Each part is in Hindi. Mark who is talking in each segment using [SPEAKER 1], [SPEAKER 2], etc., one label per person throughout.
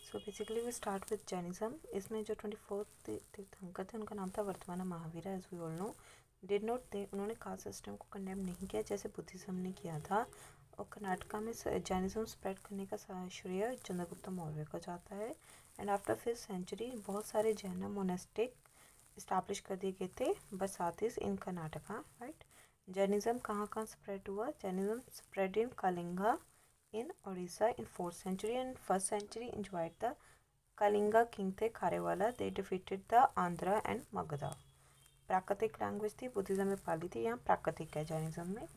[SPEAKER 1] So basically we start with Jainism. इसमें जो 24th तीर्थंकर थे उनका नाम था Vardhaman Mahavira, as we all know. Did not they, उन्होंने कास्ट सिस्टम को कंडेम नहीं किया जैसे बुद्धिज्म ने किया था। और कर्नाटका में जैनिज्म स्प्रेड करने का श्रेय चंद्रगुप्त मौर्य को जाता है। एंड आफ्टर 5th सेंचुरी बहुत सारे जैन मोनेस्टिक इस्टेब्लिश कर दिए गए थे बसातिस इन कर्नाटका, राइट। जैनिज्म कहाँ कहाँ स्प्रेड हुआ? Jainism spread in Kalinga in Odisha in 4th century and 1st century enjoyed the Kalinga king थे Kharavela, they defeated the Andhra and Magadha। प्राकृतिक लैंग्वेज थी, बुद्धिज्म में पाली थी, यहाँ प्राकृतिक है जैनिज्म में,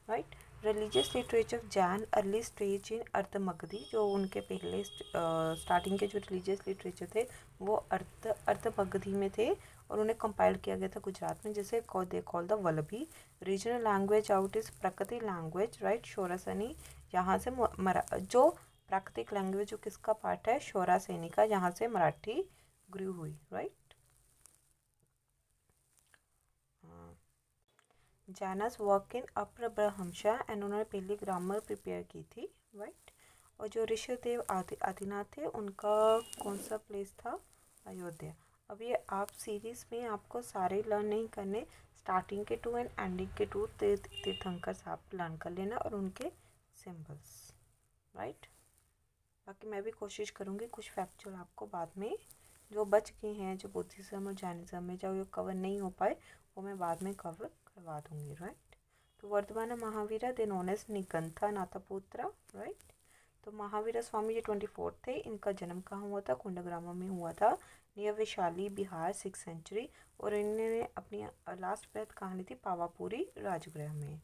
[SPEAKER 1] right. Religious literature Jain early stage in Ardha Magadhi, जो उनके पहले स्टार्टिंग के जो रिलीजियस लिटरेचर थे वो अर्ध मगधी में थे और उन्हें कंपाइल किया गया था गुजरात में, जैसे they call the Vallabhi. Regional language out is प्राकृतिक लैंग्वेज, राइट। शोरासनी यहाँ से जो प्राकृतिक लैंग्वेज जो किसका पार्ट है? शोरासेनी का, यहाँ से मराठी ग्रू हुई, right. Jains work in Apabhramsha and उन्होंने पहली ग्रामर प्रिपेयर की थी, राइट। और जो ऋषिदेव आदिनाथ थे उनका कौन सा प्लेस था? अयोध्या। अब ये आप सीरीज़ में आपको सारे लर्न नहीं करने, स्टार्टिंग के 2 एंड एंडिंग के 2 तीर्थंकर साहब लर्न कर लेना और उनके सिंबल्स, राइट। बाकी मैं भी कोशिश करूँगी कुछ फैक्चुअल आपको बाद में जो बच गए हैं, जो बुद्धिज्म और जैनिज्म में जो कवर नहीं हो पाए वो मैं बाद में कवर करवा दूँगी, राइट। तो वर्धमान महावीरा दे नोन एज निगंथा नाथपुत्रा, राइट। तो महावीरा स्वामी जी 24 थे। इनका जन्म कहाँ हुआ था? कुंडग्राम में हुआ था, near Vaishali Bihar, 6th century. और इन्होंने अपनी लास्ट ब्रेथ कहाँ ली थी? पावापुरी राजगृह में।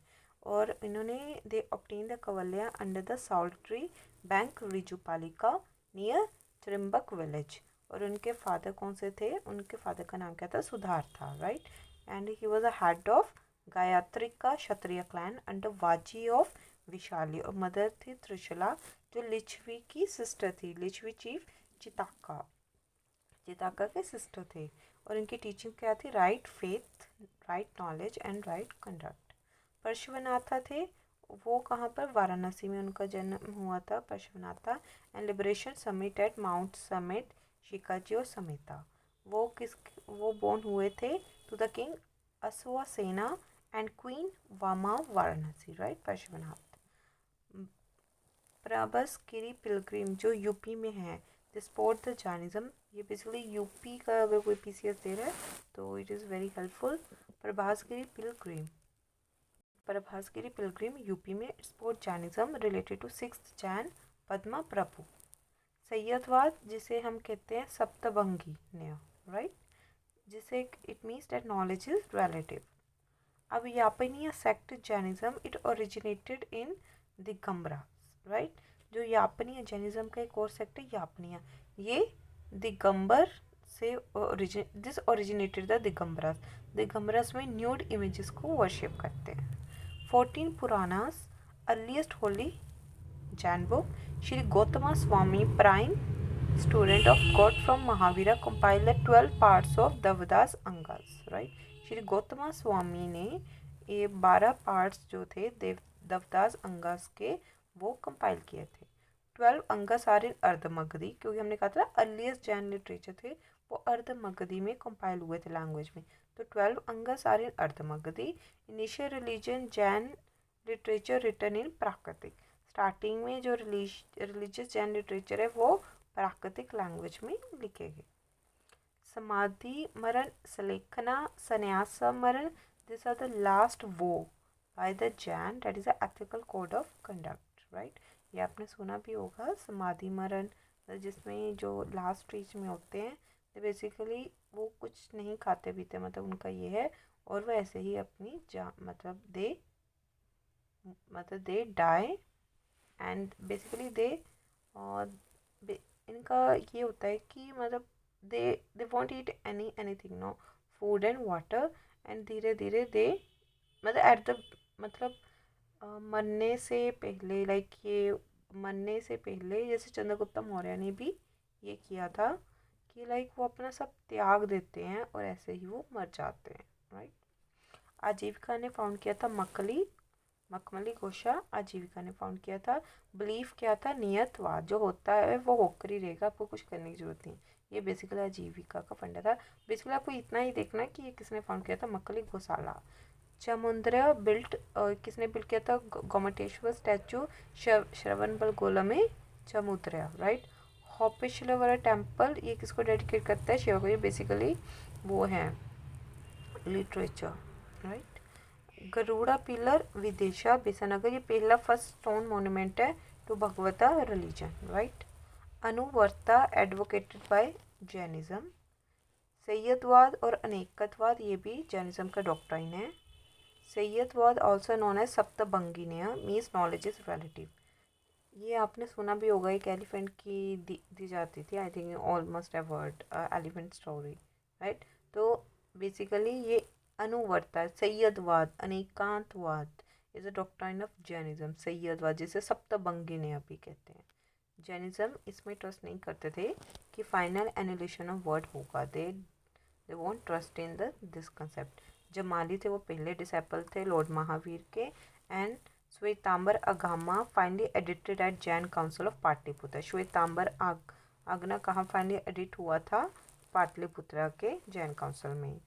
[SPEAKER 1] और इन्होंने they obtain the kaivalya under the salt tree bank Rijupalika near Trimbak village. और उनके फादर कौन से थे? उनके फादर का नाम क्या था? सुधार था, right. And he was a head of Gayatrika Kshatriya clan under Vajji of Vaishali. और मदर थी त्रिशला, जो लिच्छवी की सिस्टर थी। लिच्छवी चीफ चिताका के सिस्टर थे। और इनकी टीचिंग क्या थी? Right faith, right knowledge and right conduct. Parshvanatha थे, वो कहाँ पर? वाराणसी में उनका जन्म हुआ था, Parshvanatha. And liberation summit at mount summit, Shikhaji और समेता। वो बोर्न हुए थे to the king Ashvasena and queen Vama Varanasi, right. Parshvanath. Prabhasgiri pilgrim जो यूपी में है, दिस स्पोर्ट द जैनिज्म। ये बेसिकली यूपी का अगर कोई पीसीएस दे रहा है तो it is very helpful. Prabhasgiri pilgrim UP में sport Jainism related to 6th Jain Padma Prabhu. Syadvada जिसे हम कहते हैं सप्तभंगी न्याय, राइट, जिसे it means that knowledge is relative. अब Yapaniya sect Jainism it originated in Digambara, right. जो यापनीय जैनिज्म का एक और सेक्ट है यापनीय, ये दिगंबर से this originated the Digambaras. Digambaras में न्यूड इमेजेस को वर्शिप करते हैं। 14 Puranas earliest holy Jain book. Shri Gautama Swami prime student of god from Mahavira compile the 12 parts of Devdas Angas, right. Shri Gautama Swami ने ये 12 पार्ट्स जो थे देवदास अंगास के वो कंपाइल किए थे। 12 अंगास आर इन अर्धमगधी, क्योंकि हमने कहा था अर्लीस्ट जैन लिटरेचर थे वो अर्धमगधी में कंपाइल हुए थे लैंग्वेज में। तो 12 Angas are in Ardhamagadhi. Initial religion Jain literature written in प्राकृतिक। स्टार्टिंग में जो रिलीजियस जैन लिटरेचर है वो प्राकृतिक लैंग्वेज में लिखे गए। समाधि मरण, सलेखना, संन्यास मरण, दिस आर द लास्ट वो by the Jain, that is the ethical code of conduct, right. ये आपने सुना भी होगा, समाधि मरण, जिसमें जो लास्ट स्टेज में होते हैं तो बेसिकली वो कुछ नहीं खाते पीते, मतलब उनका ये है, और वो ऐसे ही अपनी मतलब they die and basically they, और इनका ये होता है कि मतलब they won't eat anything, no food and water, and धीरे धीरे दे मतलब एट द मतलब मरने से पहले, लाइक ये मरने से पहले जैसे चंद्रगुप्त मौर्य ने भी ये किया था कि लाइक वो अपना सब त्याग देते हैं और ऐसे ही वो मर जाते हैं, राइट। आजीविका ने फाउंड किया था मखमली गोशा आजीविका ने फाउंड किया था। बिलीफ क्या था, नियतवाद, जो होता है वो होकर ही रहेगा, आपको कुछ करने की जरूरत नहीं। ये बेसिकली आजीविका का फंडा था। बेसिकली आपको इतना ही देखना है कि ये किसने फाउंड किया था, मक्कली गोसाला। चामुंद्रा बिल्ट, किसने बिल्ड किया था, गोमटेश्वर स्टैचू श्रवणबेलगोला में चामुंद्रा, राइट। होपेश्वरा टेम्पल, ये किसको डेडिकेट करता है, शिव को। ये बेसिकली वो है literature, right. Garuda pillar Vidisha Besnagar, ये पहला फर्स्ट स्टोन मोन्यूमेंट है to Bhagavata religion, right. Anuvrata advocated by Jainism. Syadvada और अनेकत्ववाद, ये भी जैनिज्म का डॉक्ट्राइन है। Syadvada also known as Saptabhanginaya means knowledge is relative. ये आपने सुना भी होगा, एक एलिफेंट की दी जाती थी, I think all must have heard elephant story, right. तो बेसिकली ये Anuvrata, Syadvada, Anekantavada is a doctrine of Jainism. Syadvada जिसे सप्तभंगिन्य भी कहते हैं। जैनिज्म इसमें ट्रस्ट नहीं करते थे कि फाइनल एनिलेशन ऑफ वर्ड होगा। They won't trust in this concept. जब माली थे वो पहले डिसेपल थे लॉर्ड महावीर के। And Shvetambar Agama finally edited at Jain council of Pataliputra. Shvetambar आगना कहाँ फाइनली एडिट हुआ था, पाटलिपुत्रा के जैन काउंसिल में।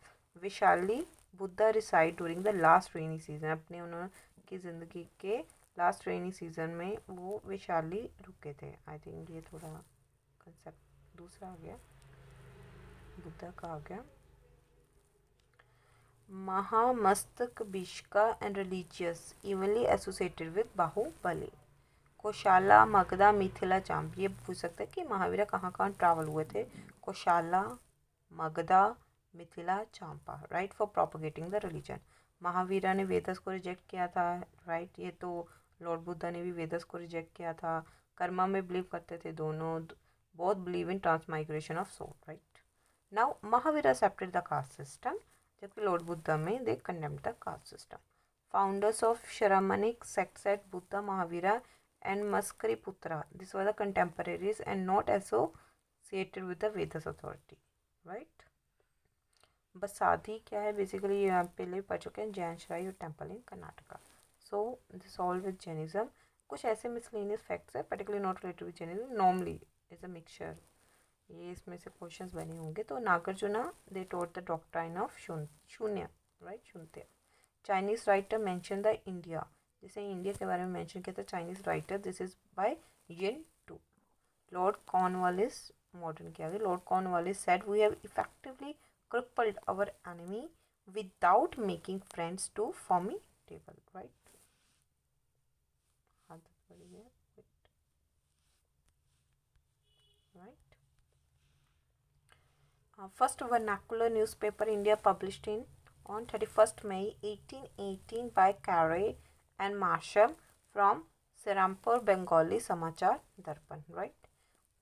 [SPEAKER 1] Vaishali Buddha reside during the last rainy season, अपने उनकी ज़िंदगी के लास्ट रेनी सीजन में वो विशाली रुके थे। आई थिंक ये थोड़ा कंसेप्ट दूसरा आ गया, बुद्धा का आ गया। Mahamastakabhisheka and religious evenly associated with Bahubali. Kosala, Magadha, Mithila, Champa, ये पूछ सकते हैं कि महावीर कहाँ कहाँ ट्रैवल हुए थे। Kosala, Magadha, Mithila, Champa, right, for propagating the religion. Mahavira ने वेदस को रिजेक्ट किया था, राइट। ये तो लॉर्ड बुद्धा ने भी वेदस को रिजेक्ट किया था। कर्मा में बिलीव करते थे दोनों, both believe in transmigration of soul, right. Now Mahavira accepted the caste system, जबकि लॉर्ड बुद्धा में they condemned the caste system. Founders of Shramanic sects at Buddha, Mahavira and Maskariputra. These were the contemporaries and not associated with the Vedas authority, right? Basadi क्या है, बेसिकली यहाँ पहले भी पढ़ चुके हैं, Jain shrine temple in Karnataka. So this all with Jainism. कुछ ऐसे मिसलेनियस फैक्ट्स है particularly not related with Jainism, normally is a mixture. ये इसमें से क्वेश्चंस बने होंगे। तो Nagarjuna they taught the doctrine of शून्य, राइट, शून्य। Chinese writer mention the India, जिसे इंडिया के बारे में मेंशन किया था Chinese writer, this is by यिन टू। लॉर्ड कॉर्नवालिस, मॉडर्न किया गया। Lord Cornwallis said we have effectively crippled our enemy without making friends too formidable, right? Right. First vernacular newspaper India published in on 31st May 1818 by Carey and Marsham from Serampur, Bengali Samachar Darpan, right?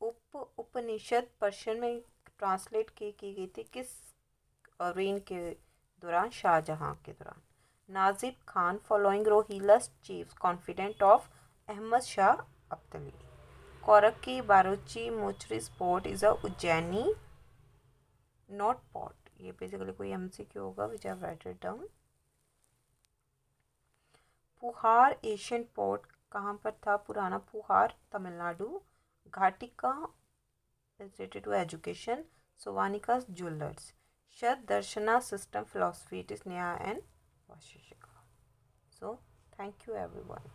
[SPEAKER 1] Upanishad Persian में ट्रांसलेट की गई थी किस रेन के दौरान, शाहजहां के दौरान। Najib Khan following Rohilla's chief confident of Ahmad Shah Abdali. कोरक की बारूची मोचरी spot is a Ujjaini not pot, ये बेसिकली कोई एमसीक्यू होगा which I write it down. Puhar Asian port कहाँ पर था, पुराना पुहार Tamil Nadu. घाटिका related to education, Sovanika's jewelers. Shad Darshana system philosophy, it is Nyaya and Vashishika. So, thank you everyone.